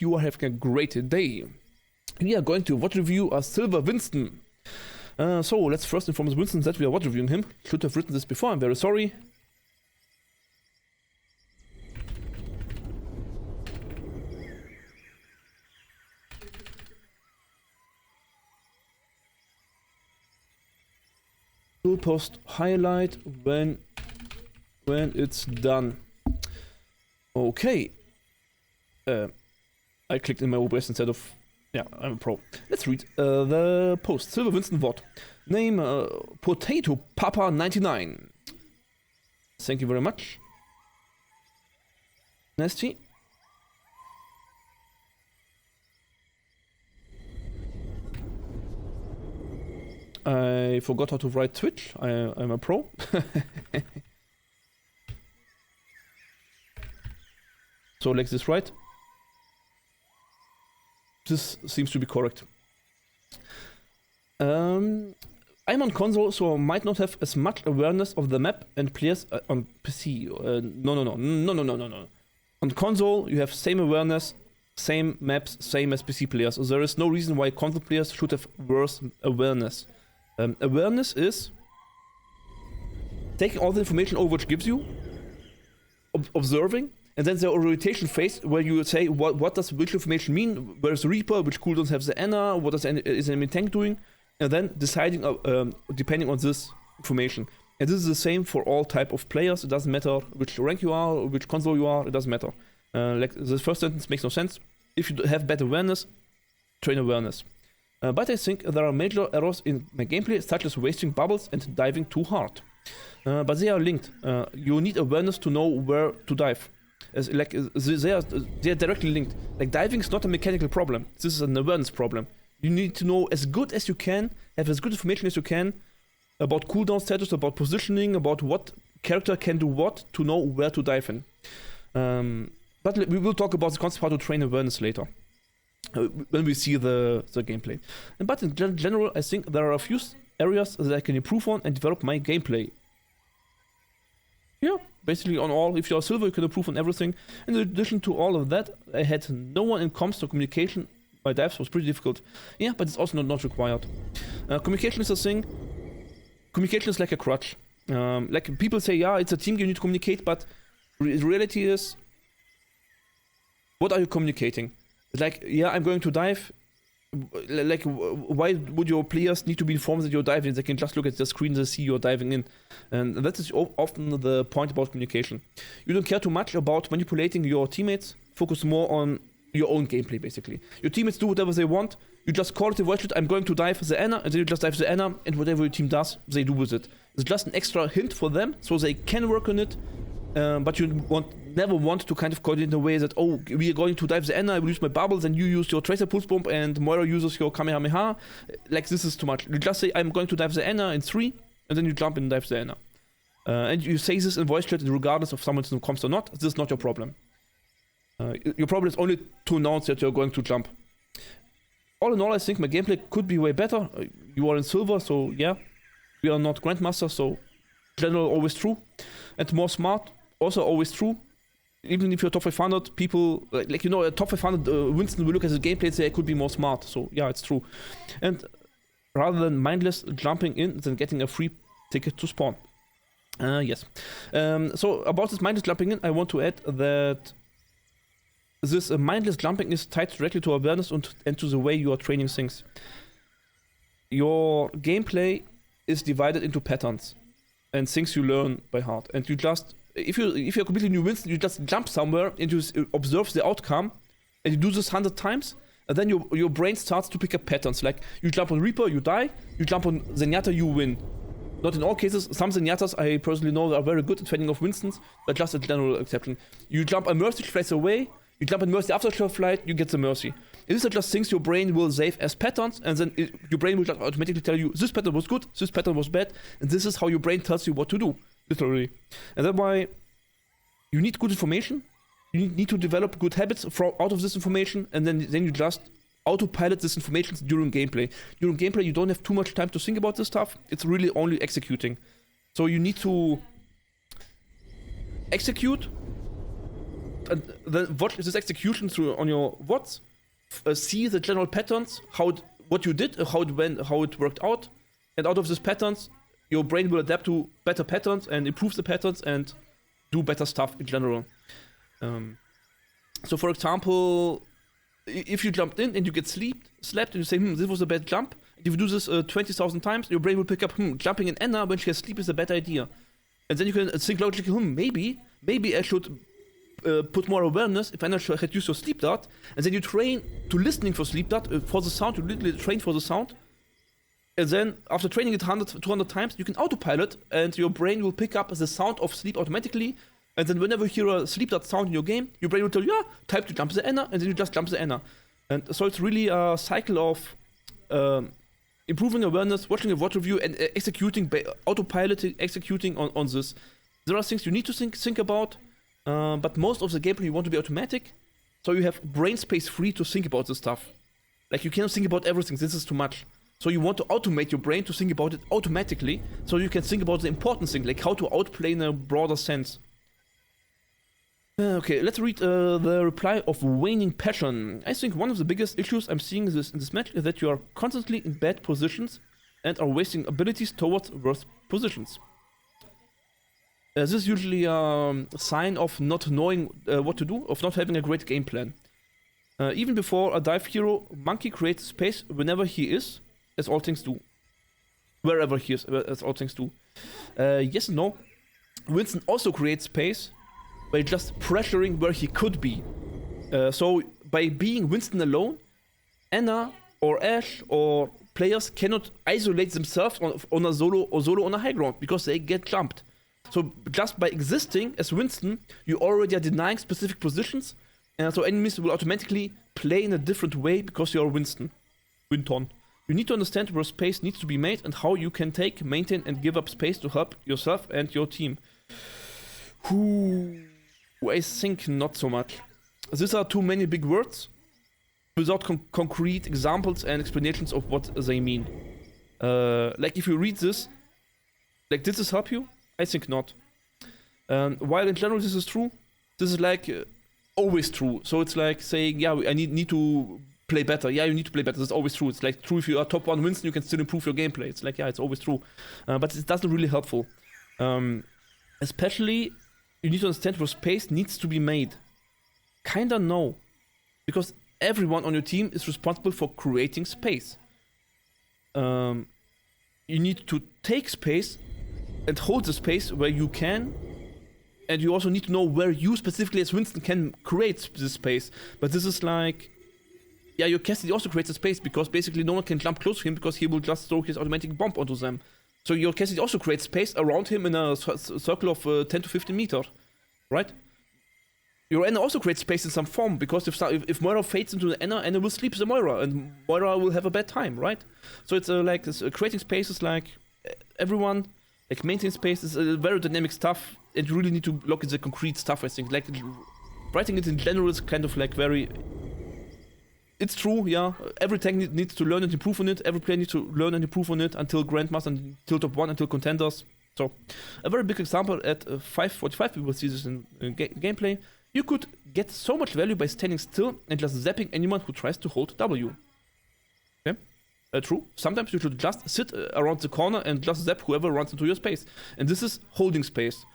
you are having a great day. We are going to watch review a Silver Winston. So let's first inform Winston that we are watch reviewing him. Should have written this before, I'm very sorry. We'll post highlight when it's done. Okay. I clicked in my OBS instead of... Yeah, I'm a pro. Let's read the post. Silver Winston Vod. Name Potato Papa 99. Thank you very much. Nasty. I forgot how to write Twitch. I'm a pro. So like this, right? This seems to be correct. I'm on console, so I might not have as much awareness of the map and players on PC. No. On console, you have same awareness, same maps, same as PC players. So there is no reason why console players should have worse awareness. Awareness is taking all the information Overwatch gives you, observing, and then the orientation phase where you say what does which information mean, where's the Reaper, which cooldowns have the Ana, what is the enemy tank doing, and then deciding depending on this information. And this is the same for all type of players. It doesn't matter which rank you are, which console you are, it doesn't matter. Like the first sentence makes no sense. If you have bad awareness, train awareness. But I think there are major errors in my gameplay, such as wasting bubbles and diving too hard. But they are linked. You need awareness to know where to dive. They are directly linked. Like diving is not a mechanical problem. This is an awareness problem. You need to know as good as you can, have as good information as you can about cooldown status, about positioning, about what character can do what to know where to dive in. But we will talk about the concept how to train awareness later. When we see the gameplay. But in general, I think there are a few areas that I can improve on and develop my gameplay. Yeah, basically on all. If you're silver, you can improve on everything. In addition to all of that, I had no one in comms, so communication by dives was pretty difficult. Yeah, but it's also not required. Communication is a thing. Communication is like a crutch. Like people say, yeah, it's a team, you need to communicate, but the reality is, what are you communicating? Like, yeah, I'm going to dive. Like, why would your players need to be informed that you're diving? They can just look at the screen, they see you're diving in. And that is often the point about communication. You don't care too much about manipulating your teammates. Focus more on your own gameplay, basically. Your teammates do whatever they want. You just call it the voice chat, I'm going to dive the Ana, and then you just dive the Ana, and whatever your team does, they do with it. It's just an extra hint for them, so they can work on it. But you never want to kind of coordinate in a way that, oh, we are going to dive the Ana, I will use my bubbles, and you use your tracer pulse bomb, and Moira uses your Kamehameha. Like, this is too much. You just say, I'm going to dive the Ana in 3, and then you jump in and dive the Ana. And you say this in voice chat regardless of someone's in comms or not. This is not your problem. Your problem is only to announce that you're going to jump. All in all, I think my gameplay could be way better. You are in silver, so yeah. We are not grandmaster, so general always true. And more smart, also always true. Even if you're top 500, people, like you know, a top 500 Winston will look at the gameplay and say I could be more smart. So yeah, it's true. And rather than mindless jumping in, than getting a free ticket to spawn. Yes. So about this mindless jumping in, I want to add that this mindless jumping is tied directly to awareness and to the way you are training things. Your gameplay is divided into patterns and things you learn by heart. And you just, if you're completely new Winston, you just jump somewhere and you observe the outcome, and you do this 100 times, and then your brain starts to pick up patterns. Like, you jump on Reaper, you die. You jump on Zenyatta, you win. Not in all cases. Some Zenyatas I personally know are very good at fending off Winstons, but just a general exception. You jump on Mercy, flies away. You jump on Mercy after your flight, you get the Mercy. And these are just things your brain will save as patterns, and then your brain will just automatically tell you, this pattern was good, this pattern was bad, and this is how your brain tells you what to do, literally. And that's why you need good information, you need to develop good habits out of this information, and then you just autopilot this information during gameplay. During gameplay, you don't have too much time to think about this stuff, it's really only executing. So you need to execute and then watch this execution through on your VODs, see the general patterns, what you did, how it went, how it worked out, and out of these patterns, your brain will adapt to better patterns and improve the patterns and do better stuff in general. So for example, if you jumped in and you get slapped and you say, this was a bad jump, if you do this 20,000 times, your brain will pick up, jumping in Anna when she has sleep is a bad idea. And then you can think logically, maybe I should put more awareness if Anna should reduce your sleep dart. And then you train to listening for sleep dart, for the sound, you literally train for the sound. And then after training it 100, 200 times, you can autopilot and your brain will pick up the sound of sleep automatically. And then whenever you hear a sleep dart sound in your game, your brain will tell you, type to jump the Anna, and then you just jump the Anna. And so it's really a cycle of improving awareness, watching a Vodreview, and executing, autopiloting, executing on this. There are things you need to think about, but most of the gameplay you want to be automatic, so you have brain space free to think about this stuff. Like you cannot think about everything, this is too much. So you want to automate your brain to think about it automatically, so you can think about the important thing, like how to outplay in a broader sense. Okay, let's read the reply of Waning Passion. I think one of the biggest issues I'm seeing in this match is that you are constantly in bad positions and are wasting abilities towards worse positions. This is usually a sign of not knowing what to do, of not having a great game plan. Even before a dive hero, Monkey creates space whenever he is, as all things do. Wherever he is, as all things do. Yes and no. Winston also creates space by just pressuring where he could be. So by being Winston alone, Anna or Ash or players cannot isolate themselves on a solo on a high ground because they get jumped. So just by existing as Winston, you already are denying specific positions, and so enemies will automatically play in a different way because you are Winton. You need to understand where space needs to be made and how you can take, maintain, and give up space to help yourself and your team. I think not so much. These are too many big words without concrete examples and explanations of what they mean. Like if you read this, like did this help you? I think not. While in general this is true, this is like always true. So it's like saying, yeah, I need to play better. Yeah, you need to play better. This is always true. It's like true if you are top 1 Winston, you can still improve your gameplay. It's like, yeah, it's always true. But it doesn't really helpful. Especially, you need to understand where space needs to be made. Kinda no. Because everyone on your team is responsible for creating space. You need to take space and hold the space where you can, and you also need to know where you specifically as Winston can create this space. But this is like, yeah, your Cassidy also creates a space because basically no one can jump close to him because he will just throw his automatic bomb onto them. So your Cassidy also creates space around him in a circle of 10 to 15 meters, right? Your Anna also creates space in some form because if Moira fades into the Anna will sleep the Moira and Moira will have a bad time, right? So it's like this, creating spaces like everyone. Like maintaining space is very dynamic stuff, and you really need to look at the concrete stuff, I think. Like, writing it in general is kind of like very... It's true, yeah. Every tank needs to learn and improve on it. Every player needs to learn and improve on it until Grandmaster, until top 1, until contenders. So, a very big example at 5:45, we will see this in gameplay. You could get so much value by standing still and just zapping anyone who tries to hold W. Okay? True. Sometimes you should just sit around the corner and just zap whoever runs into your space. And this is holding space.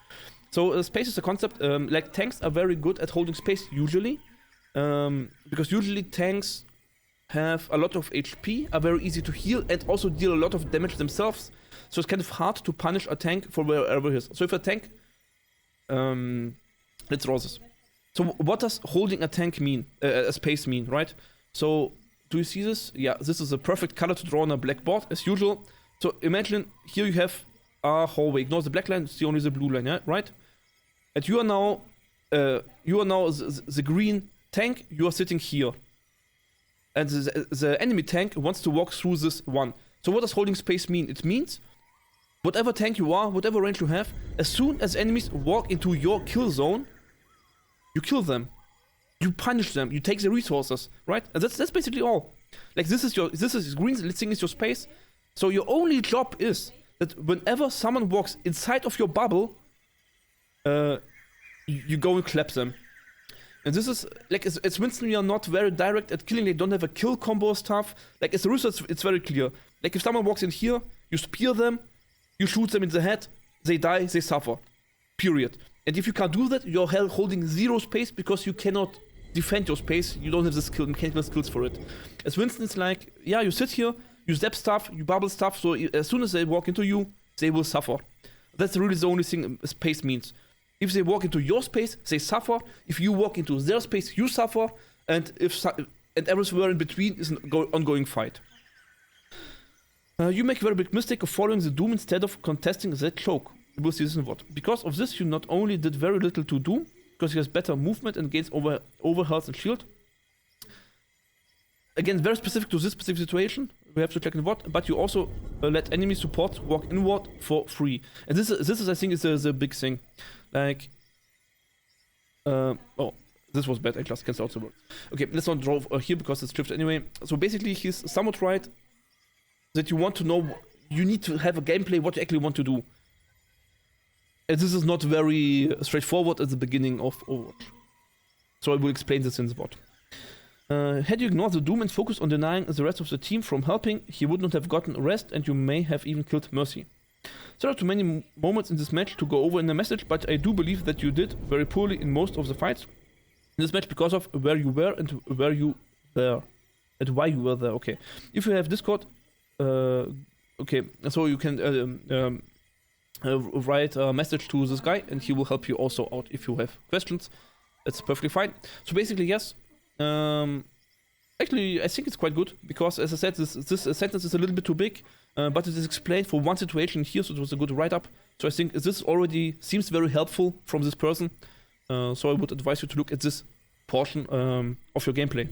So space is a concept, like tanks are very good at holding space usually. Because usually tanks have a lot of HP, are very easy to heal, and also deal a lot of damage themselves. So it's kind of hard to punish a tank for wherever he is. So if a tank... let's draw this. So what does holding a tank mean, a space mean, right? So... Do you see this? Yeah, this is a perfect color to draw on a black board, as usual. So imagine here you have a hallway. Ignore the black line, see only the blue line, yeah? Right? And you are now the green tank, you are sitting here. And the enemy tank wants to walk through this one. So what does holding space mean? It means whatever tank you are, whatever range you have, as soon as enemies walk into your kill zone, you kill them. You punish them, you take the resources, right? And that's basically all. Like this is green, let's think is your space. So your only job is that whenever someone walks inside of your bubble, you go and clap them. And this is, like, as Winston, we are not very direct at killing. They don't have a kill combo stuff. Like, as a rooster, it's very clear. Like, if someone walks in here, you spear them, you shoot them in the head, they die, they suffer. Period. And if you can't do that, you're holding 0 space because you cannot defend your space. You don't have the skill, mechanical skills for it. As Winston, it's like, yeah, you sit here, you zap stuff, you bubble stuff, so as soon as they walk into you, they will suffer. That's really the only thing space means. If they walk into your space, they suffer. If you walk into their space, you suffer. And everywhere in between is an ongoing fight. You make a very big mistake of following the Doom instead of contesting that cloak. We'll see this in what. Because of this, you not only did very little to Doom, because he has better movement and gains over health and shield. Again, very specific to this specific situation. We have to check in what, but you also let enemy support walk inward for free. And this is I think, is the big thing. Like, oh, this was bad. I just cancelled out the word. Okay, let's not draw here because it's shifted anyway. So basically, he's somewhat right that you want to know, you need to have a gameplay what you actually want to do. And this is not very straightforward at the beginning of Overwatch. So I will explain this in the bot. Had you ignored the Doom and focused on denying the rest of the team from helping, he would not have gotten a rest and you may have even killed Mercy. There are too many moments in this match to go over in the message, but I do believe that you did very poorly in most of the fights in this match because of where you were and where you were. And why you were there, okay. If you have Discord, okay, so you can write a message to this guy and he will help you also out if you have questions. That's perfectly fine. So basically, yes. Actually, I think it's quite good because, as I said, this sentence is a little bit too big, but it is explained for one situation here, so it was a good write-up. So I think this already seems very helpful from this person. So I would advise you to look at this portion of your gameplay.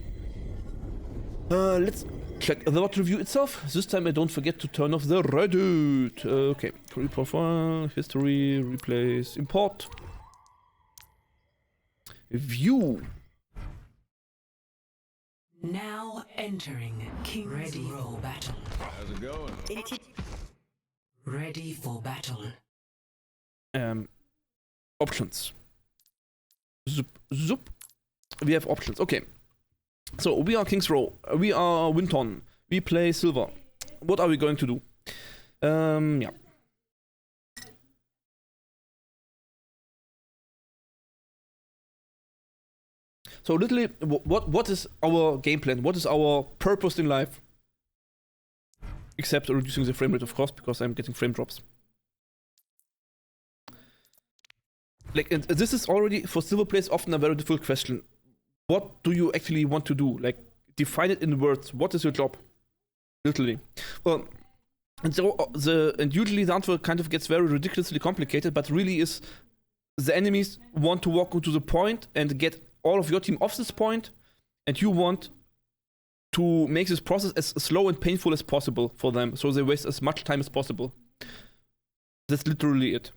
Let's check the bot review itself. This time I don't forget to turn off the Reddit. Okay, career profile, history, replace, import, view. Now entering King's Ready for battle. How's it going? Ready for battle. Options. Zup. We have options. Okay. So we are King's Row. We are Winton. We play Silver. What are we going to do? Yeah. So literally, what is our game plan? What is our purpose in life? Except reducing the frame rate, of course, because I'm getting frame drops. Like, and this is already, for Silver players, often a very difficult question. What do you actually want to do? Like, define it in words. What is your job? Literally. Well, and so and usually the answer kind of gets very ridiculously complicated, but really is the enemies want to walk into the point and get all of your team off this point, and you want to make this process as slow and painful as possible for them, so they waste as much time as possible. That's literally it.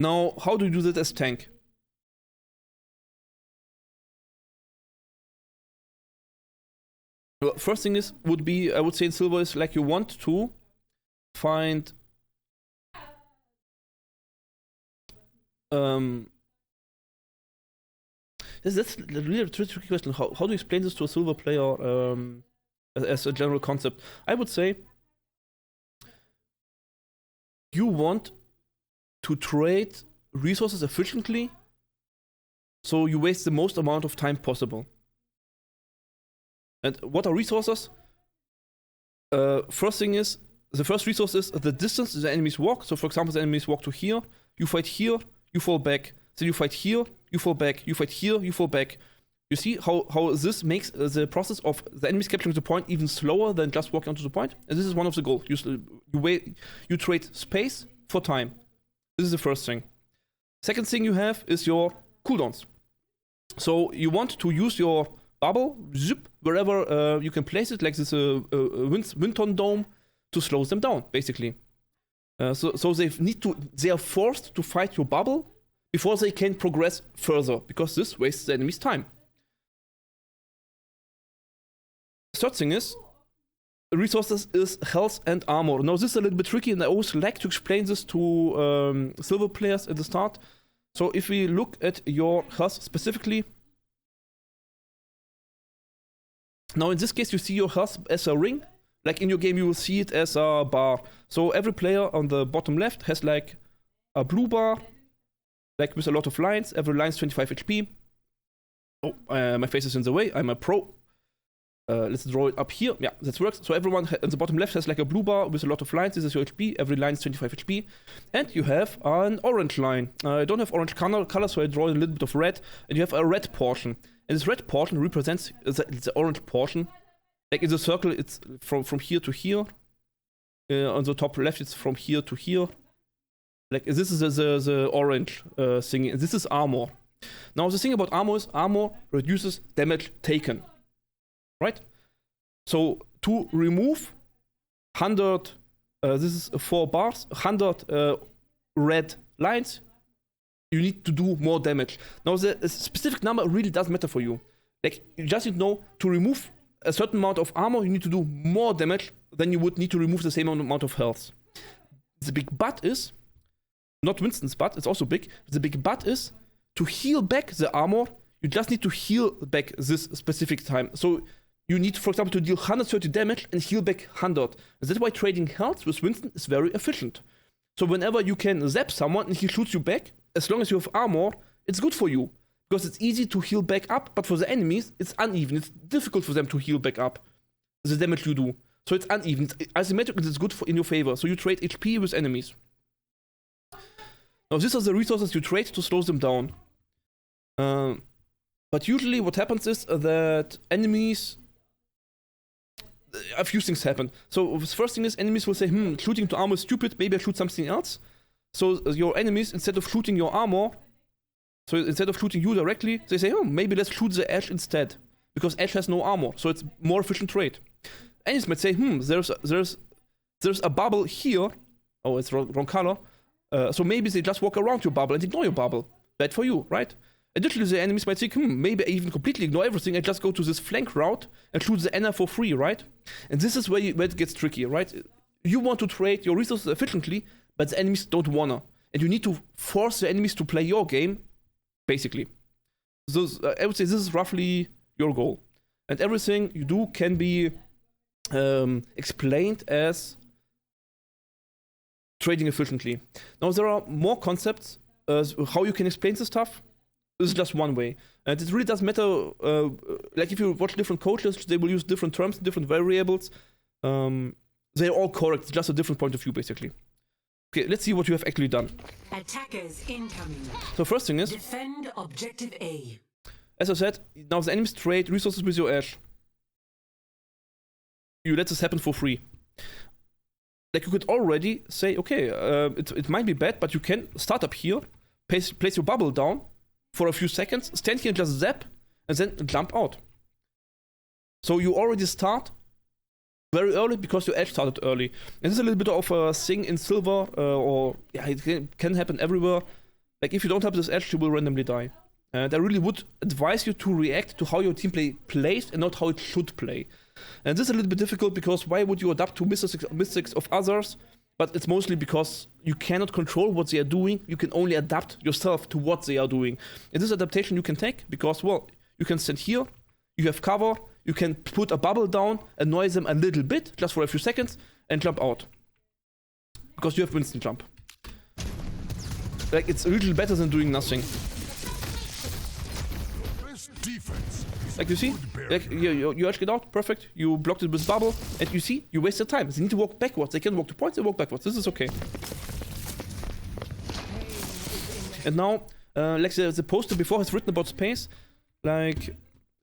Now, how do you do that as tank? Well, first thing would be, I would say in Silver is like you want to find that's a really tricky question. How do you explain this to a Silver player as a general concept? I would say you want to trade resources efficiently so you waste the most amount of time possible. And what are resources? First thing is, the first resource is the distance the enemies walk. So for example, the enemies walk to here, you fight here, you fall back. Then you fight here, you fall back. You fight here, you fall back. You see how this makes the process of the enemies capturing the point even slower than just walking onto the point? And this is one of the goals. You trade space for time. This is the first thing. Second thing you have is your cooldowns. So you want to use your bubble, zip, wherever you can place it, like this Winton dome, to slow them down, basically. So they are forced to fight your bubble before they can progress further, because this wastes the enemy's time. Third thing is, resources is health and armor. Now this is a little bit tricky, and I always like to explain this to Silver players at the start. So if we look at your health specifically, now in this case you see your health as a ring. Like in your game you will see it as a bar. So every player on the bottom left has like a blue bar, like with a lot of lines. Every line is 25 HP. Oh, my face is in the way. I'm a pro. Let's draw it up here. Yeah, that works. So everyone on the bottom left has like a blue bar with a lot of lines. This is your HP. Every line is 25 HP. And you have an orange line. I don't have orange color, so I draw a little bit of red. And you have a red portion. And this red portion represents the orange portion. Like in the circle, it's from here to here. On the top left, it's from here to here. Like this is the orange thing. And this is armor. Now the thing about armor is armor reduces damage taken. Right? So to remove 100, this is 4 bars, 100 red lines, you need to do more damage. Now the specific number really does matter for you. Like you just need to know to remove a certain amount of armor, you need to do more damage than you would need to remove the same amount of health. The big but is, not Winston's but, it's also big, the big but is to heal back the armor, you just need to heal back this specific time. So you need, for example, to deal 130 damage and heal back 100. That's why trading health with Winston is very efficient. So whenever you can zap someone and he shoots you back, as long as you have armor, it's good for you. Because it's easy to heal back up, but for the enemies, it's uneven. It's difficult for them to heal back up the damage you do. So it's uneven. Asymmetric is good in your favor. So you trade HP with enemies. Now these are the resources you trade to slow them down. But usually what happens is that enemies... A few things happen. So the first thing is enemies will say, shooting to armor is stupid, maybe I shoot something else. So your enemies, instead of shooting your armor, so instead of shooting you directly, they say, maybe let's shoot the Ash instead. Because Ash has no armor, so it's more efficient trade. Enemies might say, there's a bubble here. Oh, it's wrong color. So maybe they just walk around your bubble and ignore your bubble. Bad for you, right? Additionally, the enemies might think, maybe I even completely ignore everything and just go to this flank route and shoot the Enna for free, right? And this is where it gets tricky, right? You want to trade your resources efficiently, but the enemies don't wanna. And you need to force the enemies to play your game, basically. So I would say this is roughly your goal. And everything you do can be explained as trading efficiently. Now there are more concepts how you can explain this stuff. This is just one way. And it really doesn't matter, like if you watch different coaches, they will use different terms, different variables. They're all correct, it's just a different point of view, basically. Okay, let's see what you have actually done. Attackers incoming. So first thing is... Defend objective A. As I said, now the enemies trade resources with your Ash. You let this happen for free. Like you could already say, okay, it might be bad, but you can start up here, place your bubble down, for a few seconds, stand here and just zap, and then jump out. So you already start very early because your edge started early. And this is a little bit of a thing in Silver, or yeah, it can happen everywhere. Like if you don't have this edge, you will randomly die. And I really would advise you to react to how your team plays and not how it should play. And this is a little bit difficult because why would you adapt to mistakes of others? But it's mostly because you cannot control what they are doing. You can only adapt yourself to what they are doing. And this adaptation you can take because, well, you can stand here, you have cover, you can put a bubble down, annoy them a little bit, just for a few seconds, and jump out. Because you have Winston jump. Like, it's a little better than doing nothing. Like you see, like you edged it out, perfect. You blocked it with bubble, and you see, you wasted time. They need to walk backwards. They can walk to points, they walk backwards. This is okay. And now, like the poster before has written about space, like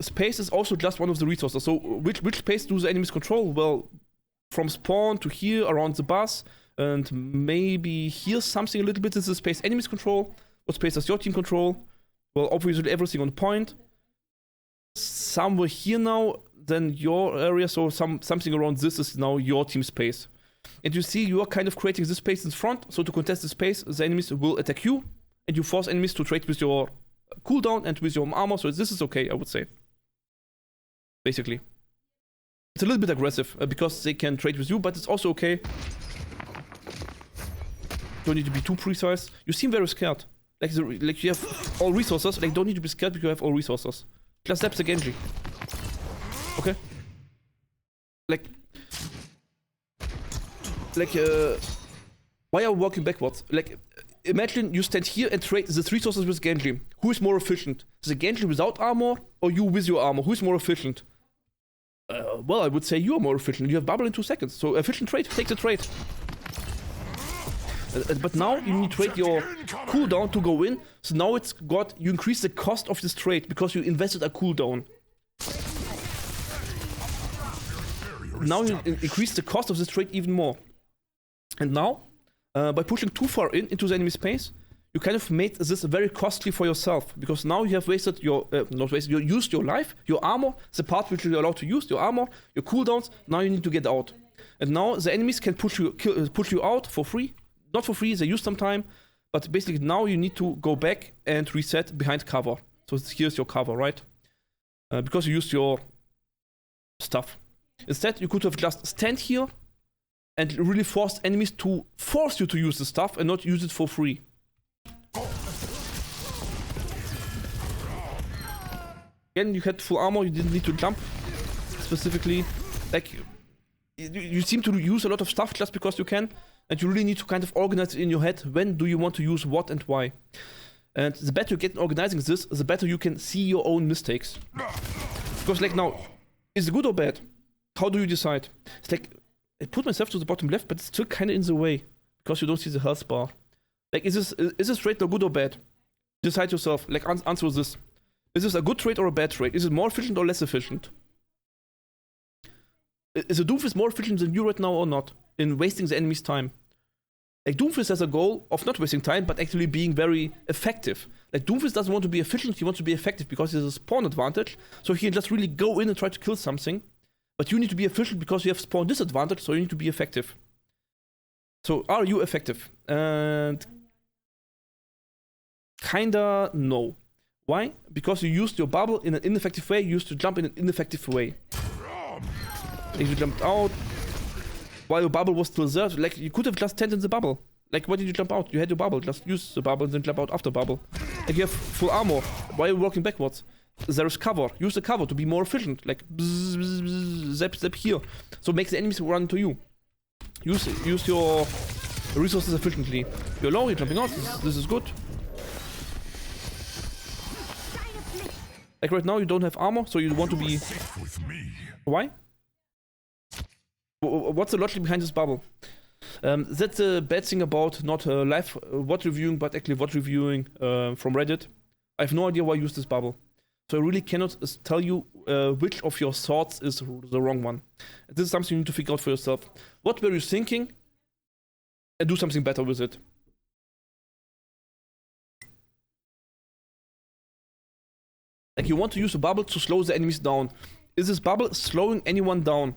space is also just one of the resources. So which space do the enemies control? Well, from spawn to here around the bus, and maybe here's something a little bit. This is space enemies control. What space does your team control? Well, obviously everything on point. Somewhere here now, then your area, so something around this is now your team space. And you see, you are kind of creating this space in front, so to contest the space, the enemies will attack you, and you force enemies to trade with your cooldown and with your armor, so this is okay, I would say. Basically. It's a little bit aggressive, because they can trade with you, but it's also okay. Don't need to be too precise. You seem very scared. Like you have all resources. Like don't need to be scared because you have all resources. Just zap the Genji. Okay. Like, why are we walking backwards? Like, imagine you stand here and trade the resources with Genji. Who is more efficient? The Genji without armor or you with your armor? Who is more efficient? Well, I would say you are more efficient. You have bubble in 2 seconds. So efficient trade, take the trade. But now you need to trade your cooldown to go in. So now you increase the cost of this trade because you invested a cooldown. Now you increase the cost of this trade even more. And now, by pushing too far into the enemy space, you kind of made this very costly for yourself. Because now you have wasted your, you used your life, your armor, the part which you're allowed to use, your armor, your cooldowns, now you need to get out. And now the enemies can push you out for free. Not for free, they use some time. But basically now you need to go back and reset behind cover. So here's your cover, right? Because you used your stuff. Instead, you could have just stand here and really forced enemies to force you to use the stuff and not use it for free. Again, you had full armor, you didn't need to jump specifically. Like, you seem to use a lot of stuff just because you can, and you really need to kind of organize it in your head. When do you want to use what and why? And the better you get in organizing this, the better you can see your own mistakes. Because like now, is it good or bad? How do you decide? It's like, I put myself to the bottom left, but it's still kind of in the way. Because you don't see the health bar. Like, is this trade now good or bad? Decide yourself. Like, answer this. Is this a good trade or a bad trade? Is it more efficient or less efficient? Is a Doomfist more efficient than you right now or not? In wasting the enemy's time? Like, Doomfist has a goal of not wasting time, but actually being very effective. Like, Doomfist doesn't want to be efficient, he wants to be effective because he has a spawn advantage. So he can just really go in and try to kill something. But you need to be efficient because you have spawn disadvantage, so you need to be effective. So, are you effective? And kinda no. Why? Because you used your bubble in an ineffective way, you used to jump in an ineffective way. Like you jumped out while your bubble was still there. Like you could have just tended the bubble. Like why did you jump out? You had your bubble, just use the bubble and then jump out after bubble. Like you have full armor. Why are you walking backwards? There is cover. Use the cover to be more efficient. Like bzz, bzz, bzz, zap, zap here. So make the enemies run to you. Use your resources efficiently. You're low, you're jumping out. This is good. Like right now you don't have armor, so you want to be... Why? What's the logic behind this bubble? That's the bad thing about not live VOD reviewing, but actually VOD reviewing from Reddit. I have no idea why I use this bubble. So I really cannot tell you which of your thoughts is the wrong one. This is something you need to figure out for yourself. What were you thinking? And do something better with it. Like you want to use a bubble to slow the enemies down. Is this bubble slowing anyone down?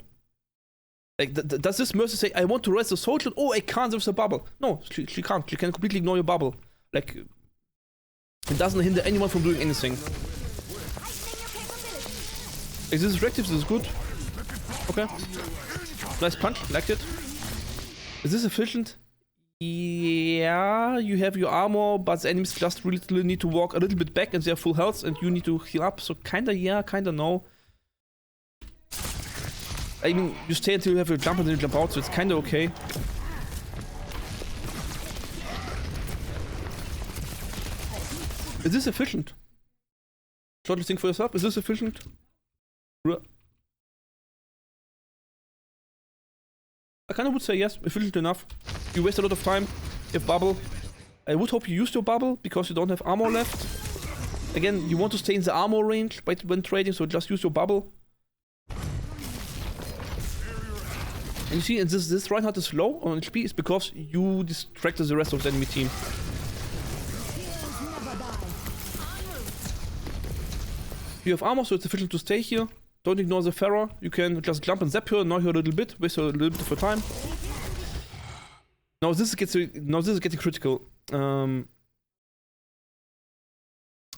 Like, does this Mercy say, I want to rest the soldier? Oh, I can't with the bubble. No, she can't. She can completely ignore your bubble. Like, it doesn't hinder anyone from doing anything. Is this effective? This is good. Okay. Nice punch. Liked it. Is this efficient? Yeah, you have your armor, but the enemies just really need to walk a little bit back and they have full health and you need to heal up. So kinda yeah, kinda no. I mean, you stay until you have your jump and then you jump out, so it's kinda okay. Is this efficient? Try to think for yourself. Is this efficient? I kinda would say yes, efficient enough. You waste a lot of time. You have bubble. I would hope you used your bubble because you don't have armor left. Again, you want to stay in the armor range when trading, so just use your bubble. And you see, and this Reinhardt is low on HP is because you distracted the rest of the enemy team. You have armor, so it's efficient to stay here. Don't ignore the Pharah. You can just jump and zap her, annoy her a little bit, waste a little bit of your time. Now this is getting critical.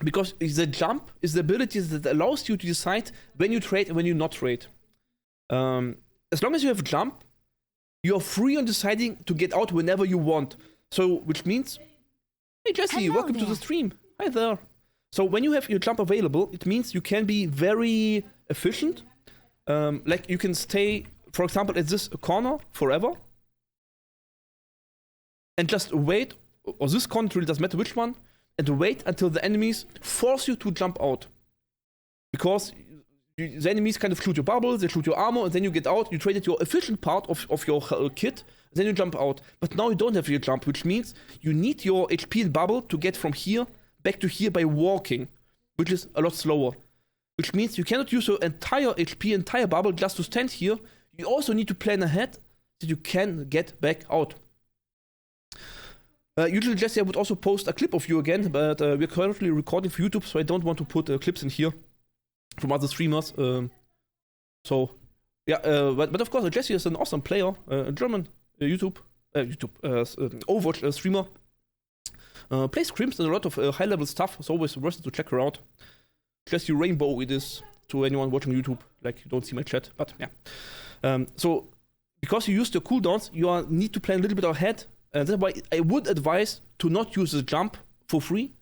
Because the jump is the ability that allows you to decide when you trade and when you not trade. As long as you have jump, you are free on deciding to get out whenever you want. So, which means Hey Jesse, Hello welcome to there. the stream. Hi there. So when you have your jump available, it means you can be very efficient. Like you can stay, for example, at this corner forever. And just wait, or this corner, it really doesn't matter which one, and wait until the enemies force you to jump out. Because the enemies kind of shoot your bubbles, they shoot your armor, and then you get out, you traded your efficient part of your kit, then you jump out. But now you don't have your jump, which means you need your HP and bubble to get from here back to here by walking, which is a lot slower. Which means you cannot use your entire HP, entire bubble just to stand here. You also need to plan ahead that you can get back out. Usually, Jesse, I would also post a clip of you again, but we're currently recording for YouTube, so I don't want to put clips in here from other streamers. So, yeah, but of course, Jesse is an awesome player, a German Overwatch streamer. Plays scrims and a lot of high-level stuff. It's always worth it to check her out. Jesse Rainbow it is to anyone watching YouTube. Like, you don't see my chat, but yeah. So, because you use your cooldowns, you need to plan a little bit ahead. That's why I would advise to not use the jump for free,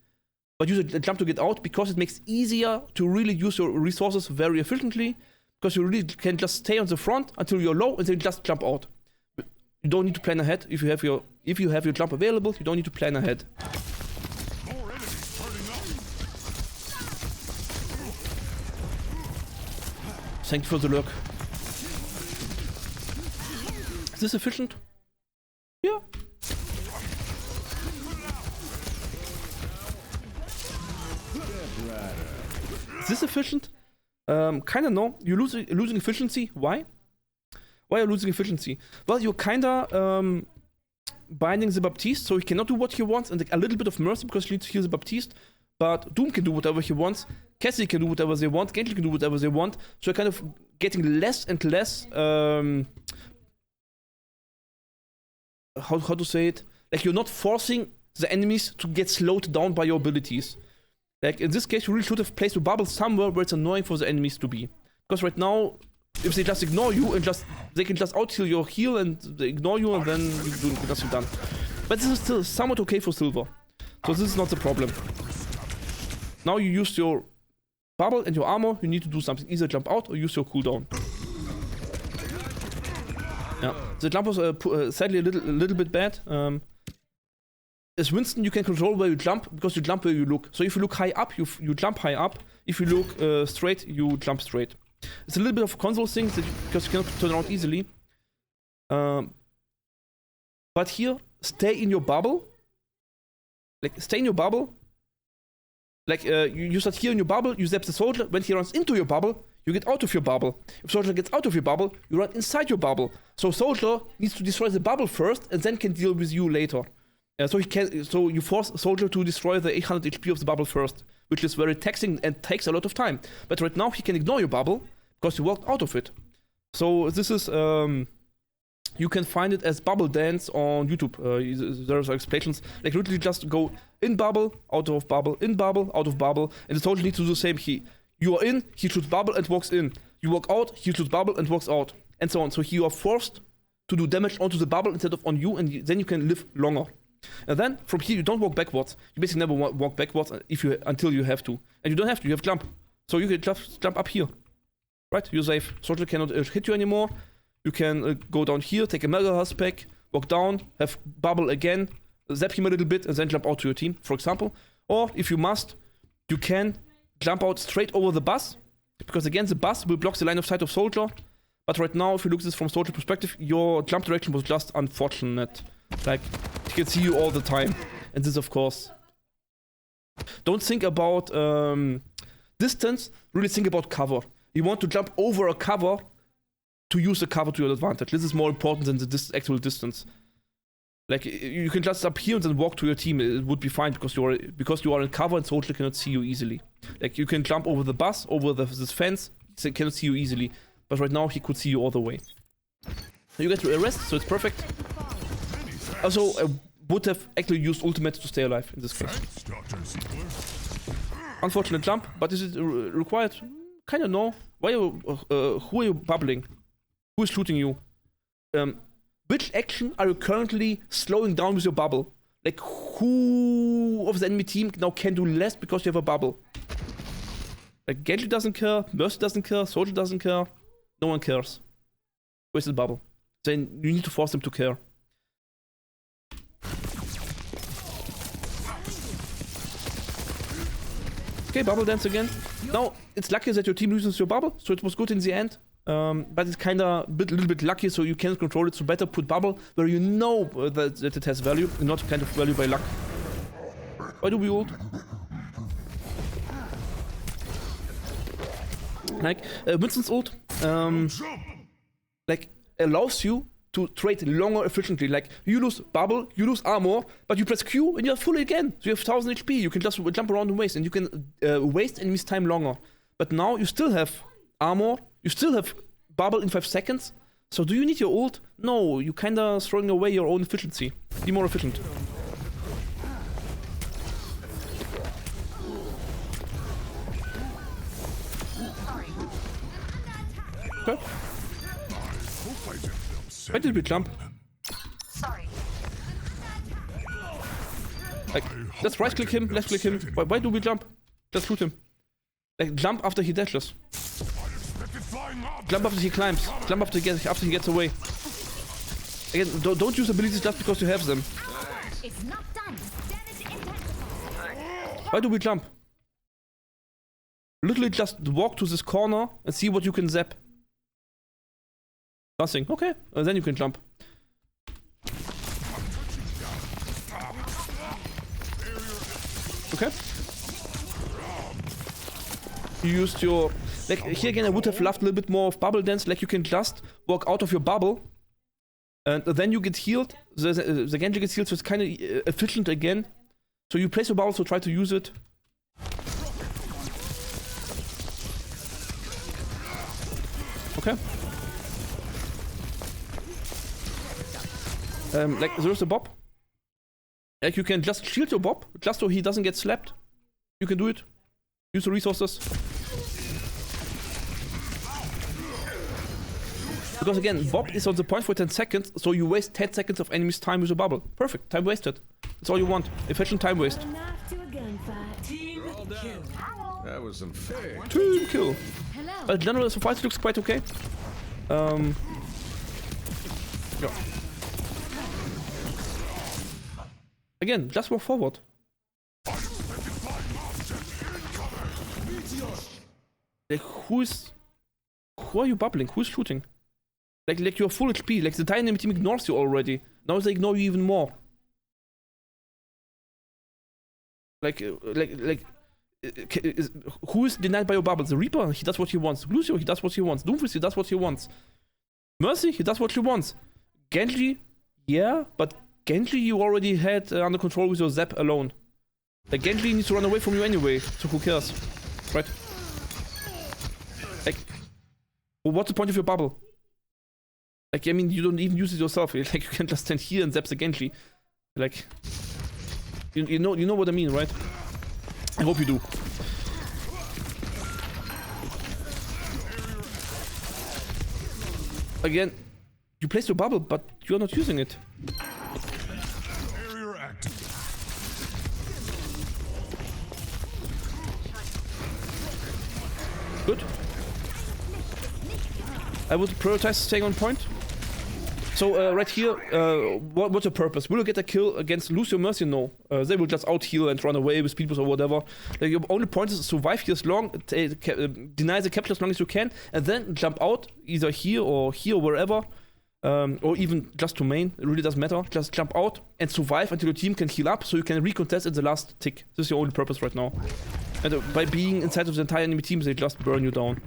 but use a jump to get out, because it makes it easier to really use your resources very efficiently, because you really can just stay on the front until you're low and then just jump out. You don't need to plan ahead. If you have your jump available, you don't need to plan ahead. Thank you for the lurk. Is this efficient? Yeah. Is this efficient? Kinda no. You're losing efficiency. Why? Why are you losing efficiency? Well, you're kinda binding the Baptiste, so he cannot do what he wants, and a little bit of mercy because he needs to heal the Baptiste. But Doom can do whatever he wants. Cassie can do whatever they want. Gentle can do whatever they want. So you're kind of getting less and less. How to say it? Like, you're not forcing the enemies to get slowed down by your abilities. Like, in this case, you really should have placed a bubble somewhere where it's annoying for the enemies to be. Because right now, if they just ignore you and they can just out-heal your heal and they ignore you, and then you do nothing done. But this is still somewhat okay for Silver. So this is not the problem. Now you used your bubble and your armor, you need to do something. Either jump out or use your cooldown. Yeah, the jump was sadly a little bit bad. As Winston, you can control where you jump, because you jump where you look. So if you look high up, you jump high up. If you look straight, you jump straight. It's a little bit of a console thing, because you cannot turn around easily. But here, stay in your bubble. Like, stay in your bubble. Like, you start here in your bubble, you zap the soldier. When he runs into your bubble, you get out of your bubble. If soldier gets out of your bubble, you run inside your bubble. So soldier needs to destroy the bubble first, and then can deal with you later. So you force soldier to destroy the 800 HP of the bubble first, which is very taxing and takes a lot of time. But right now he can ignore your bubble because you walked out of it. So this is you can find it as bubble dance on YouTube. There's explanations. Like, literally just go in bubble, out of bubble, in bubble, out of bubble, and the soldier needs to do the same. You are in, he shoots bubble and walks in. You walk out, he shoots bubble and walks out, and so on. So you are forced to do damage onto the bubble instead of on you, and then you can live longer. And then from here you don't walk backwards. You basically never walk backwards until you have to, and you don't have to. You have jump, so you can just jump up here, right? You're safe. Soldier cannot hit you anymore. You can go down here, take a mega health pack, walk down, have bubble again, zap him a little bit, and then jump out to your team, for example. Or if you must, you can jump out straight over the bus, because again the bus will block the line of sight of soldier. But right now, if you look at this from soldier perspective, your jump direction was just unfortunate. Like, he can see you all the time. And this, of course, don't think about distance, really think about cover. You want to jump over a cover to use the cover to your advantage. This is more important than the actual distance. Like, you can just up here and then walk to your team. It would be fine because you are in cover and soldier cannot see you easily. Like, you can jump over the bus, over this fence, so he cannot see you easily. But right now he could see you all the way. You get to arrest, so it's perfect. Also, I would have actually used ultimate to stay alive in this case. Unfortunate jump, but is it required? Kinda no. Who are you bubbling? Who is shooting you? Which action are you currently slowing down with your bubble? like, who of the enemy team now can do less because you have a bubble? Like, Genji doesn't care, Mercy doesn't care, Soldier doesn't care. No one cares. Wasted bubble. Then you need to force them to care. Okay, bubble dance again. Now, it's lucky that your team loses your bubble, so it was good in the end. But it's kinda little bit lucky, so you can't control it, so better put bubble where you know that it has value, and not kind of value by luck. Why do we ult? Like, Winston's ult, like, allows you to trade longer efficiently. Like, you lose bubble, you lose armor, but you press Q and you're full again. So you have 1000 HP, you can just jump around and waste, and you can waste enemies' time longer. But now you still have armor, you still have bubble in 5 seconds. So do you need your ult? No, you kinda throwing away your own efficiency. Be more efficient. Okay. Why did we jump? Sorry. Like, let's right click him, left click him. Why do we jump? Just shoot him. Like, jump after he dashes. Jump after he climbs. Jump after he gets away. Again, don't use abilities just because you have them. It's not done. Why do we jump? Literally just walk to this corner and see what you can zap. Nothing. Okay, then you can jump. Okay. You used your... Like, here again I would have loved a little bit more of bubble dance. Like, you can just walk out of your bubble and then you get healed. The Genji gets healed, so it's kind of efficient again. So you place your bubble, so try to use it. Okay. Like, there's a Bob. Like, you can just shield your Bob, just so he doesn't get slapped. You can do it. Use the resources. Because again, Bob is on the point for 10 seconds, so you waste 10 seconds of enemy's time with a bubble. Perfect, time wasted. That's all you want. Efficient time waste. Team kill. That was unfair. Team kill. But generally, so far it looks quite okay. Yeah. Again, just walk forward. Like, who are you bubbling? Who's shooting? Like you're full HP. Like, the entire enemy team ignores you already. Now they ignore you even more. Who is denied by your bubble? The Reaper, he does what he wants. Lucio, he does what he wants. Doomfist, he does what he wants. Mercy, he does what he wants. Genji, yeah, but Genji you already had under control with your Zap alone. Like, Genji needs to run away from you anyway, so who cares? Right? Like, well, what's the point of your bubble? Like, I mean, you don't even use it yourself. Like, you can just stand here and zap the Genji. Like, you know what I mean, right? I hope you do. Again, you place your bubble, but you're not using it. Good. I would prioritize staying on point. So right here, what's your purpose? Will you get a kill against Lucio Mercy? No. They will just out heal and run away with speed boost or whatever. Like, your only point is to survive here as long, deny the capture as long as you can, and then jump out either here or wherever, or even just to main. It really doesn't matter. Just jump out and survive until your team can heal up, so you can recontest at the last tick. This is your only purpose right now. And by being inside of the entire enemy team, they just burn you down.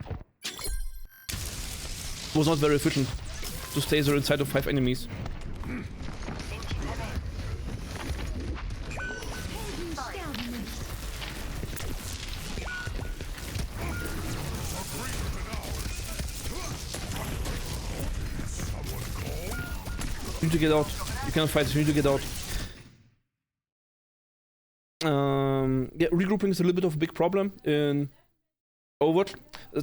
It was not very efficient to stay there inside of 5 enemies. You need to get out. You cannot fight, you need to get out. Yeah, regrouping is a little bit of a big problem in Overwatch.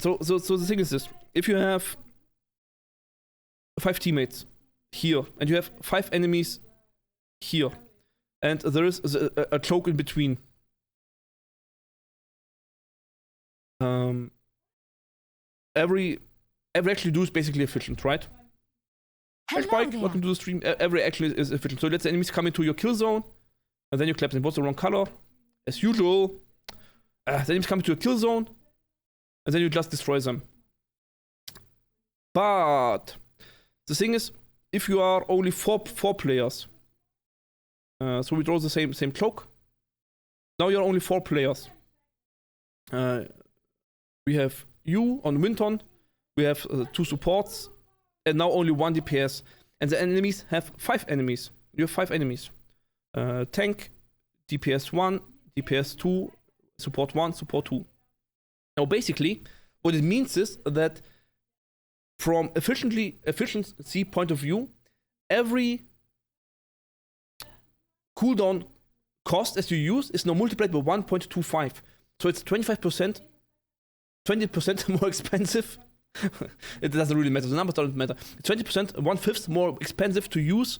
So the thing is this: if you have 5 teammates here and you have 5 enemies here, and there is a choke in between. Every action you do is basically efficient, right? Hey Spike, welcome to the stream. Every action is efficient. So let's the enemies come into your kill zone, and then you clap them. What's the wrong color? As usual. The enemies come into your kill zone, and then you just destroy them. But the thing is, if you are only four players, so we draw the same cloak. Now you're only 4 players. We have you on Winton, we have 2 supports, and now only 1 DPS. And the enemies have 5 enemies. You have 5 enemies. Tank, DPS 1, DPS 2, support 1, support 2. Now basically, what it means is that from efficiency point of view, every cooldown cost as you use is now multiplied by 1.25. So it's 20% more expensive. It doesn't really matter. The numbers don't matter. 20%, 1/5 more expensive to use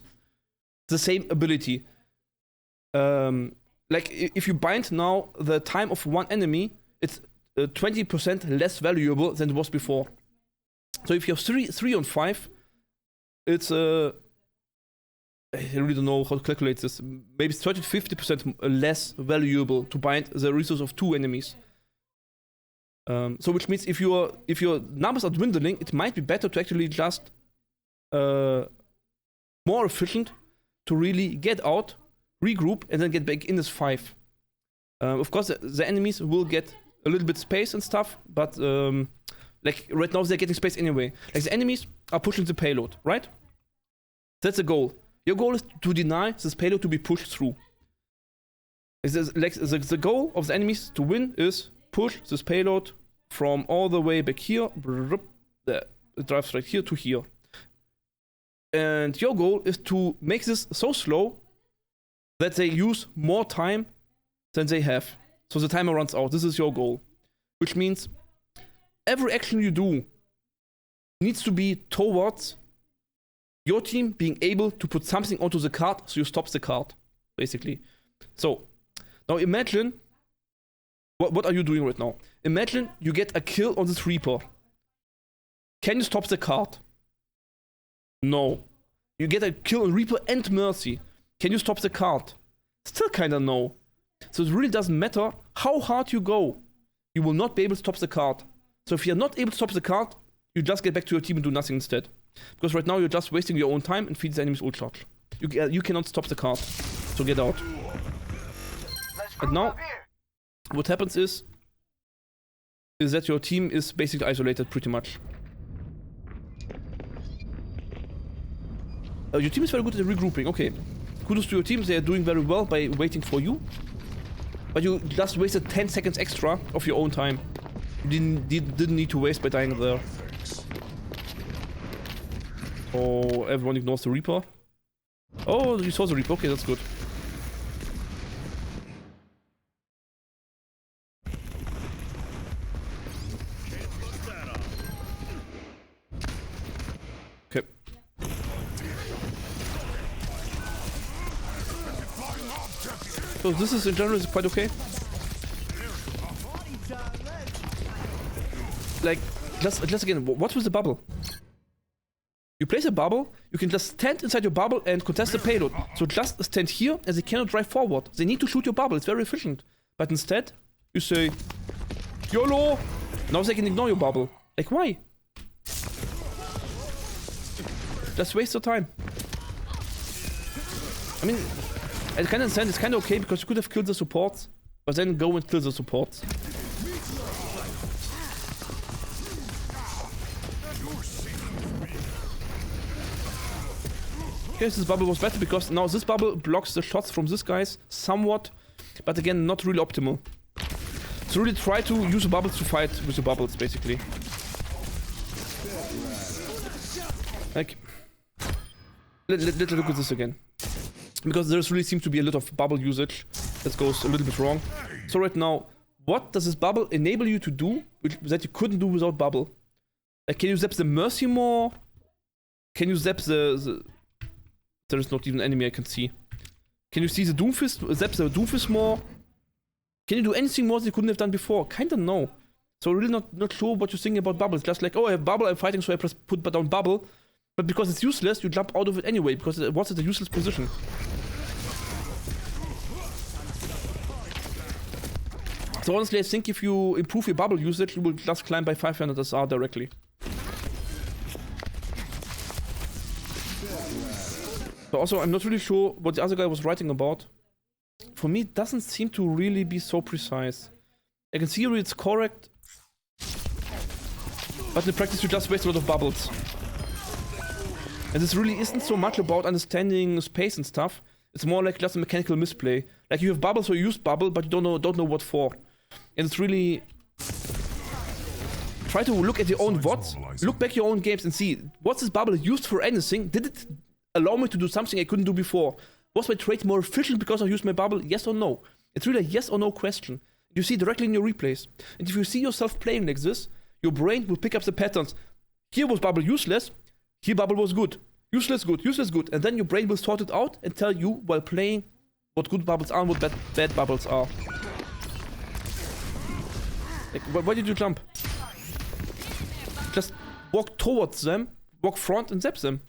the same ability. Like if you bind now the time of one enemy, it's 20% less valuable than it was before. So if you have 3 on 5, it's I really don't know how to calculate this. Maybe it's 30-50% less valuable to bind the resource of 2 enemies. So which means if your numbers are dwindling, it might be better to actually just more efficient to really get out, regroup, and then get back in as 5. Of course, the enemies will get a little bit space and stuff, but like right now they're getting space anyway. Like the enemies are pushing the payload, right? That's the goal. Your goal is to deny this payload to be pushed through. Like the goal of the enemies to win is push this payload from all the way back here. It drives right here to here. And your goal is to make this so slow that they use more time than they have. So the timer runs out. This is your goal. Which means every action you do needs to be towards your team being able to put something onto the card so you stop the card, basically. So, now imagine, what are you doing right now? Imagine you get a kill on this Reaper. Can you stop the card? No. You get a kill on Reaper and Mercy. Can you stop the card? Still kinda no. So it really doesn't matter how hard you go. You will not be able to stop the card. So if you're not able to stop the card, you just get back to your team and do nothing instead. Because right now you're just wasting your own time and feed the enemy's ult charge. You cannot stop the card. So get out. And now, what happens is that your team is basically isolated pretty much. Your team is very good at regrouping, okay. Kudos to your team, they are doing very well by waiting for you. But you just wasted 10 seconds extra of your own time. You didn't need to waste by dying there. Oh, everyone ignores the Reaper. Oh, you saw the Reaper, okay, that's good. Okay. So this is in general quite okay. Like, just again, what's with the bubble? You place a bubble, you can just stand inside your bubble and contest the payload. So just stand here and they cannot drive forward. They need to shoot your bubble, it's very efficient. But instead, you say, YOLO! Now they can ignore your bubble. Like, why? Just waste your time. I mean, I kind of understand it's kind of okay because you could have killed the supports, but then go and kill the supports. Okay, this bubble was better because now this bubble blocks the shots from these guys somewhat, but again, not really optimal. So really try to use the bubbles to fight with the bubbles, basically. Like, let's look at this again. Because there really seems to be a lot of bubble usage that goes a little bit wrong. So right now, what does this bubble enable you to do that you couldn't do without bubble? Like, can you zap the Mercy more? Can you zap the... There is not even an enemy I can see. Can you see the Doomfist, zap the Doomfist more? Can you do anything more that you couldn't have done before? Kinda no. So really not sure what you're thinking about bubbles. Just like, oh, I have bubble, I'm fighting, so I put down bubble. But because it's useless, you jump out of it anyway, because it was at a useless position. So honestly, I think if you improve your bubble usage, you will just climb by 500 SR directly. But also, I'm not really sure what the other guy was writing about. For me, it doesn't seem to really be so precise. I can see it's correct, but in practice you just waste a lot of bubbles. And this really isn't so much about understanding space and stuff. It's more like just a mechanical misplay. Like you have bubble, so you use bubble, but you don't know what for. And it's really... Try to look at your own VODs, look back your own games and see, was this bubble used for anything? Did it allow me to do something I couldn't do before? Was my trade more efficient because I used my bubble? Yes or no? It's really a yes or no question. You see directly in your replays. And if you see yourself playing like this, your brain will pick up the patterns. Here was bubble useless, here bubble was good. Useless good, useless good. And then your brain will sort it out and tell you while playing what good bubbles are and what bad bubbles are. Like, why did you jump? Just walk towards them, walk front and zap them.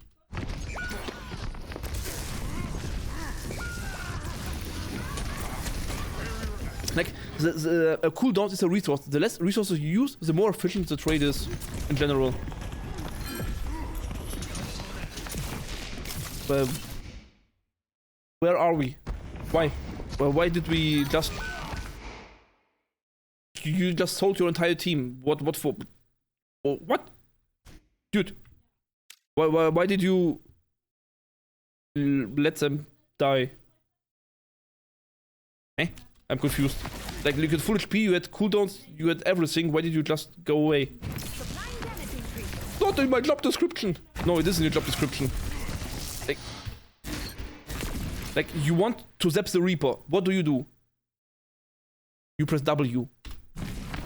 Like, the cooldown is a resource. The less resources you use, the more efficient the trade is in general. Where are we? Why? Well, why did we just... You just sold your entire team. What for? Oh, what? Dude. Why did you... let them die? Eh? I'm confused. Like, you had full HP, you had cooldowns, you had everything. Why did you just go away? Not in my job description. No, it isn't your job description. Like, you want to zap the Reaper. What do? You press W.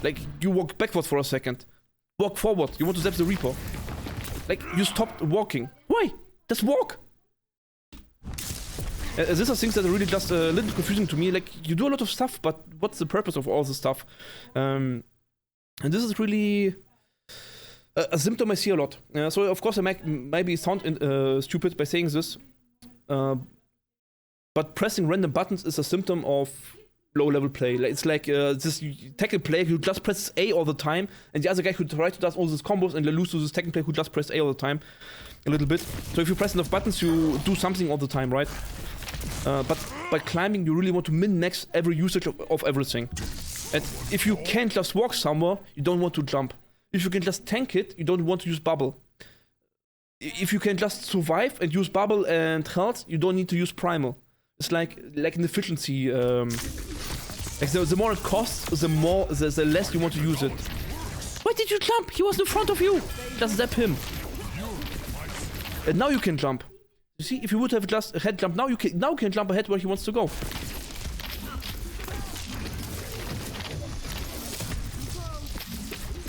Like, you walk backwards for a second. Walk forward. You want to zap the Reaper. Like, you stopped walking. Why? Just walk. These are things that are really just a little confusing to me. Like, you do a lot of stuff, but what's the purpose of all this stuff? And this is really a symptom I see a lot. So, of course, I maybe sound stupid by saying this. But pressing random buttons is a symptom of low-level play. It's like this tackle player who just presses A all the time, and the other guy who tries to do all these combos and lose to this tackle player who just presses A all the time. A little bit. So if you press enough buttons, you do something all the time, right? But by climbing, you really want to min-max every usage of everything. And if you can't just walk somewhere, you don't want to jump. If you can just tank it, you don't want to use bubble. If you can just survive and use bubble and health, you don't need to use primal. It's like an efficiency. Like the more it costs, the less you want to use it. Why did you jump? He was in front of you. Just zap him. And now you can jump. You see, if you would have just head jump now, you can jump ahead where he wants to go.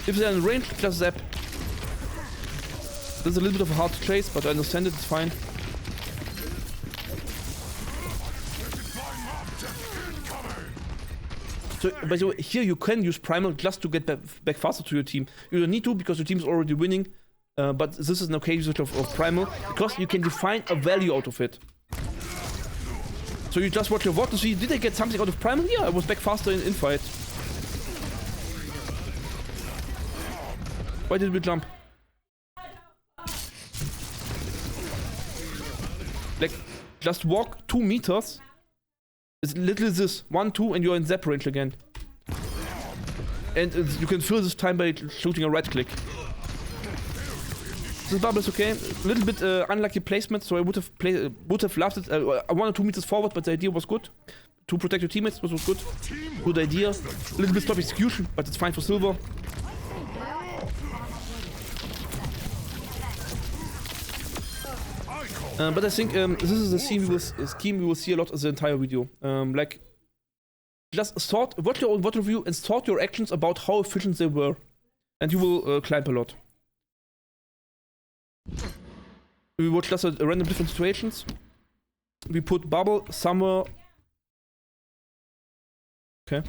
If they're in range, just zap. This is a little bit of a hard chase, but I understand it. It's fine. So, by the way, here you can use primal just to get back faster to your team. You don't need to because your team is already winning. But this is an okay usage of primal because you can define a value out of it. So you just watch your VOD to see, did I get something out of primal? Yeah, I was back faster in fight. Why did we jump? Like, just walk 2 meters. It's literally this, 1, 2, and you're in zap range again. And you can fill this time by shooting a right click. This bubble is okay. A little bit unlucky placement, so I would have loved it 1 or 2 meters forward, but the idea was good. To protect your teammates, which was good. Good idea. A little bit sloppy execution, but it's fine for silver. But I think this is a scheme we will see a lot in the entire video. Like, just watch your own VOD review and sort your actions about how efficient they were. And you will climb a lot. We watch just random different situations. we put bubble somewhere. Okay.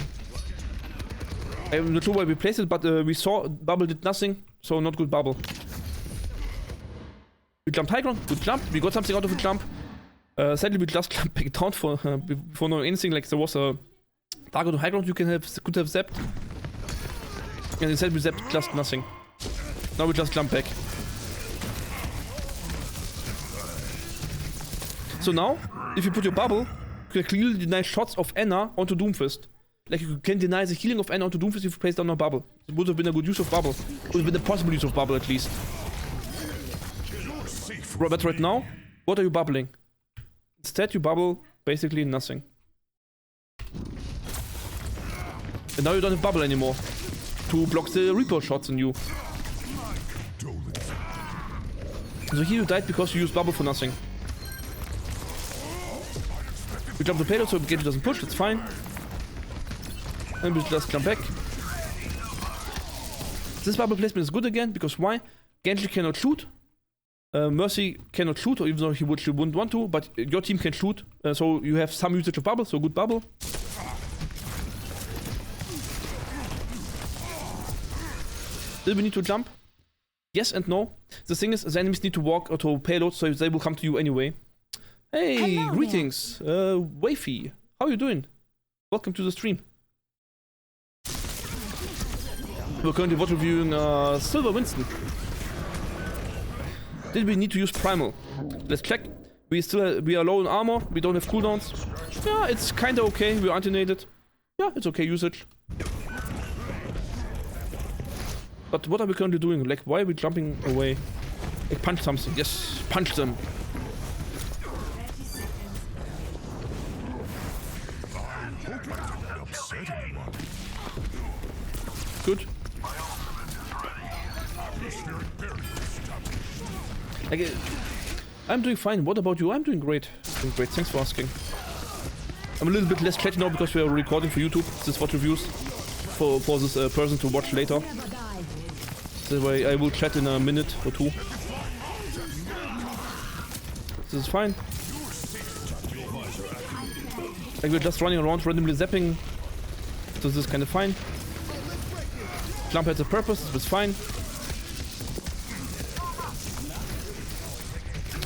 I'm not sure why we placed it, but we saw bubble did nothing, so not good bubble. We jumped high ground, good jump. We got something out of a jump. Sadly, we just jumped back down before knowing anything. Like there was a target on high ground you could have zapped, and instead we zapped just nothing. Now we just jump back. So now, if you put your bubble, you can clearly deny shots of Anna onto Doomfist. Like you can deny the healing of Anna onto Doomfist if you place down a bubble. It would have been a good use of bubble. It would have been a possible use of bubble at least. But right now, what are you bubbling? Instead you bubble basically nothing. And now you don't have bubble anymore to block the Reaper shots on you. So here you died because you used bubble for nothing. We jump the payload so Genji doesn't push, that's fine. And we just jump back. This bubble placement is good again, because why? Genji cannot shoot. Mercy cannot shoot, or even though she wouldn't want to, but your team can shoot. So you have some usage of bubble, so good bubble. Still we need to jump? Yes and no. The thing is, the enemies need to walk to payload, so they will come to you anyway. Hey, hello, greetings, Wafy. How are you doing? Welcome to the stream. We're currently reviewing Silver Winston. Did we need to use Primal? Let's check. We are low in armor. We don't have cooldowns. Yeah, it's kinda okay. We're anti-nated. Yeah, it's okay usage. But what are we currently doing? Like, why are we jumping away? Like, punch something. Yes, punch them. Good. Like, I'm doing fine. What about you? I'm doing great. Doing great. Thanks for asking. I'm a little bit less chatty now because we are recording for YouTube. This is what reviews for this person to watch later. That way I will chat in a minute or two. This is fine. Like we're just running around randomly zapping. So this is kind of fine. Jump has a purpose, it's fine.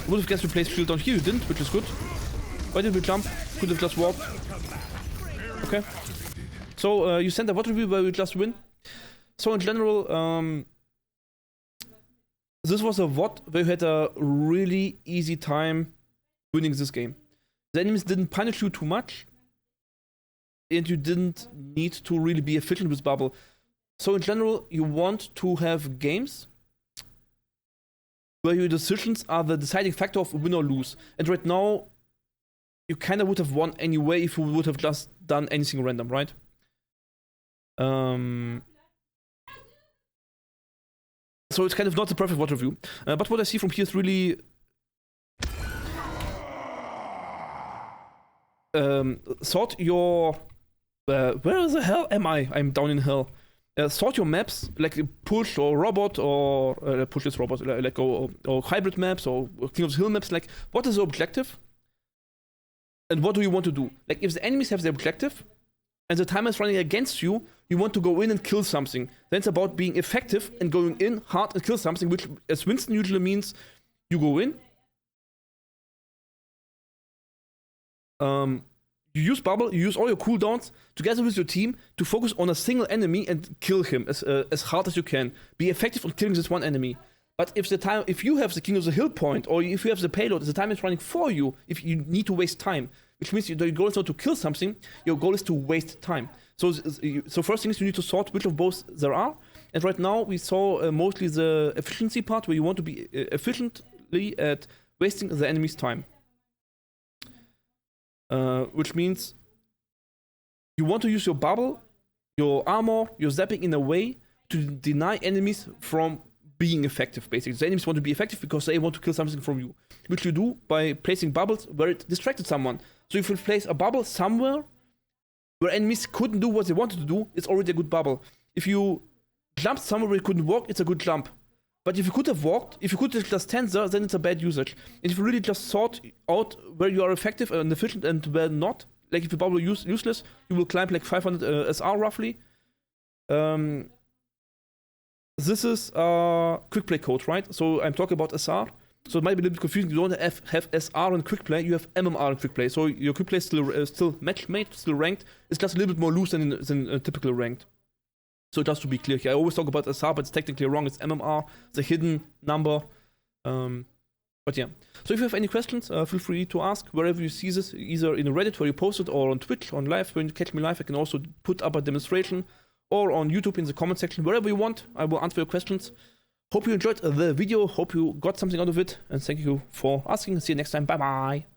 Would have guessed we placed shield down here, you didn't, which is good. Why did we jump? Could have just walked. Okay. So you sent a Vodreview where we just win. So in general, this was a VOD where you had a really easy time winning this game. The enemies didn't punish you too much, and you didn't need to really be efficient with bubble. So in general, you want to have games where your decisions are the deciding factor of win or lose. And right now, you kind of would have won anyway if you would have just done anything random, right? So it's kind of not the perfect water view. But what I see from here is really sort your... where the hell am I? I'm down in hell. Sort your maps, like push or robot or push this robot, like or hybrid maps or King of the Hill maps. Like, what is the objective? And what do you want to do? Like, if the enemies have the objective and the timer is running against you, you want to go in and kill something. Then it's about being effective and going in hard and kill something, which, as Winston usually means, you go in. You use bubble, you use all your cooldowns together with your team to focus on a single enemy and kill him as hard as you can. Be effective on killing this one enemy. But if you have the King of the Hill point, or if you have the payload, the time is running for you, if you need to waste time, which means your goal is not to kill something, your goal is to waste time. So first thing is you need to sort which of both there are. And right now we saw mostly the efficiency part, where you want to be efficiently at wasting the enemy's time. Which means you want to use your bubble, your armor, your zapping in a way to deny enemies from being effective, basically. The enemies want to be effective because they want to kill something from you, which you do by placing bubbles where it distracted someone. So if you place a bubble somewhere where enemies couldn't do what they wanted to do, it's already a good bubble. If you jumped somewhere where you couldn't walk, it's a good jump. But if you could have walked, if you could have just tensor, then it's a bad usage. And if you really just sort out where you are effective and efficient and where not, like if you bubble useless, you will climb like 500 SR roughly. This is quick play code, right? So I'm talking about SR. So it might be a little bit confusing. You don't have SR in quick play, you have MMR in quick play. So your quick play is still match made, still ranked. It's just a little bit more loose than typical ranked. So just to be clear here, I always talk about SR, but it's technically wrong. It's MMR, it's a hidden number. But yeah. So if you have any questions, feel free to ask wherever you see this, either in a Reddit where you post it, or on Twitch, on live. When you catch me live, I can also put up a demonstration, or on YouTube in the comment section, wherever you want. I will answer your questions. Hope you enjoyed the video, hope you got something out of it, and thank you for asking. See you next time. Bye bye.